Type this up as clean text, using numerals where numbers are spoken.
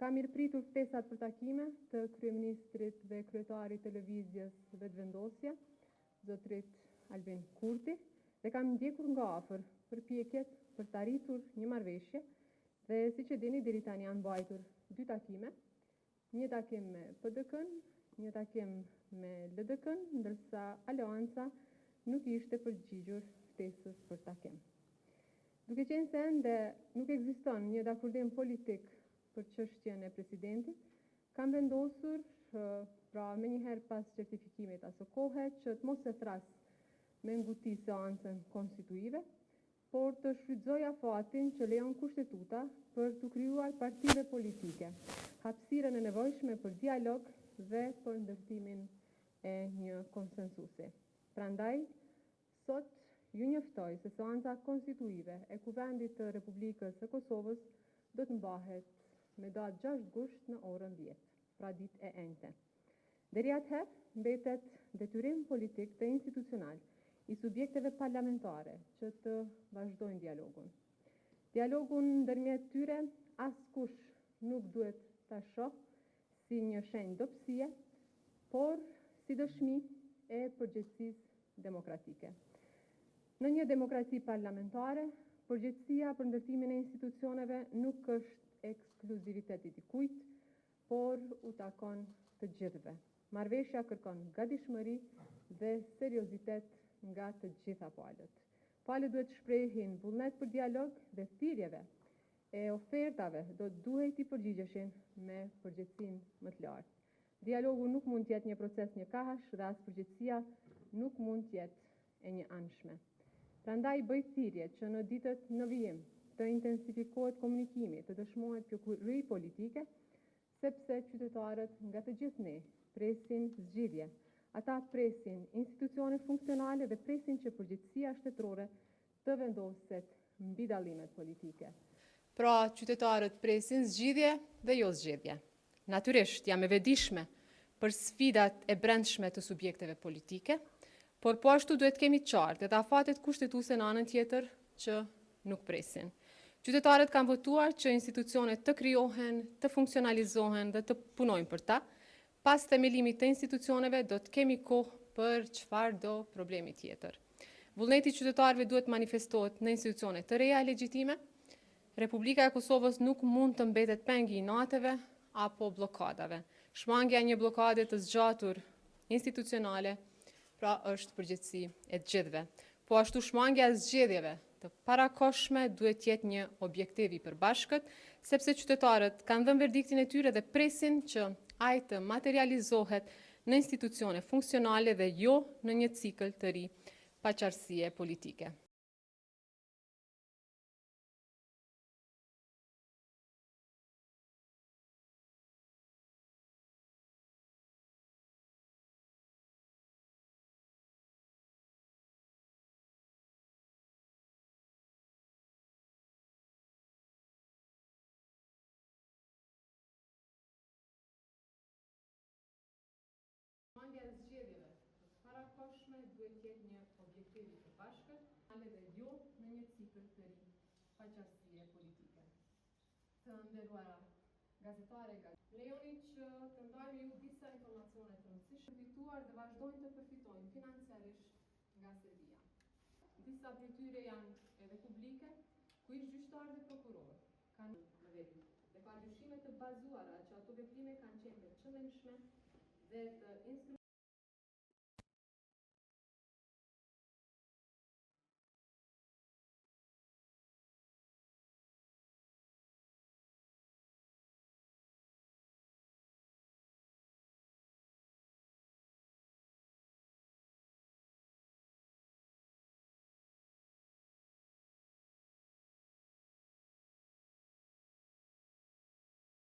Ka mirëpritur ftesat për takime të kryeministrit dhe kryetarit të lëvizjes Vetëvendosje, zotërit Albin Kurti, dhe kam ndjekur nga afër përpjekjet për të arritur një marrëveshje dhe siç e dini deri tani janë mbajtur 2 takime, një takim me PDK-n, një takim me LDK-n, ndërsa Aleanca nuk ishte përgjigjur ftesës për takim. Duke qenë se ende nuk ekziston një dakordim politik për çështjen e presidentit, kam vendosur pra menjëherë pas certifikimit asë kohe që të mos e thras me nguti seancën konstituive, por të shfrytëzoj afatin që lejon kushtetuta për të krijuar partive politike, hapësirën e nevojshme për dialog dhe për ndërtimin e një konsensusi. Prandaj, sot ju njoftoj se seanca konstituive e Kuvendit të Republikës së Kosovës do të mbahet me datë 6 gusht në orën 10, pra ditë e enjte. Deri atëherë mbetet detyrim politik dhe institucional i subjekteve parlamentare që të vazhdojnë dialogun. Dialogun ndërmjet tyre askush nuk duhet ta shohë si një shenjë dobësie, por si dëshmi e përgjegjësisë demokratike. Në një demokraci parlamentare, përgjegjësia për ndërtimin e institucioneve nuk është ekskluzivitet i dikujt, por u takon të gjithëve. Marrëveshja kërkon gatishmëri dhe seriozitet nga të gjitha palët. Palët duhet shprehin vullnet për dialog dhe thirrjeve e ofertave do duhet i përgjigjeshin me përgjegjësinë më të lartë. Dialogu nuk mund të jetë një proces një kahash dhe as përgjegjësia nuk mund të jetë e një anshme. Prandaj bëj thirrje që në ditët në vijim të intensifikohet komunikimi, të dëshmohet kjo kurri politike, sepse qytetarët nga të gjithë ne presin zgjidhje. Ata presin institucione funksionale dhe presin që përgjegjësia shtetërore të vendoset mbi dallimet politike. Pra, qytetarët presin zgjidhje dhe jo zgjedhje. Natyrisht jam e vetëdijshme për sfidat e brendshme të subjekteve politike, por po ashtu duhet kemi qartë edhe afatet kushtetuese në anën tjetër që nuk presin. Qytetarët kanë votuar që institucionet të krijohen, të funksionalizohen dhe të punojnë për ta. Pas themelimit të institucioneve do të kemi kohë për çfarëdo problemi tjetër. Vullneti i qytetarëve duhet manifestohet në institucione të reja e legjitime. Republika e Kosovës nuk mund të mbetet peng i inateve apo blokadave. Shmangja e një blokade të zgjatur institucionale pra është përgjegjësi e të gjithëve. Po ashtu shmangja e zgjedhjeve të parakohshme duhet jetë një objektiv i përbashkët, sepse qytetarët kanë dhënë verdiktin e tyre dhe presin që ai të materializohet në institucione funksionale dhe jo në një cikël të ri paqartësie politike. Shmangja e zgjedhjeve të parakohshme duhet jetë një objektiv i përbashkët, ale dhe jo në një cikël të ri paqartësie politike. Të nderuara gazetare, lejoni që të ndajmë ju disa informacione të rëndësishme fituar dhe vazhdojnë të përfitojnë financiarisht nga Serbia. Disa prej tyre janë edhe publike, ku ish gjyqtar dhe prokuror kanë në veti dhe pa dyshime të bazuara që ato veprime kanë qenë të qëllimshme dhe të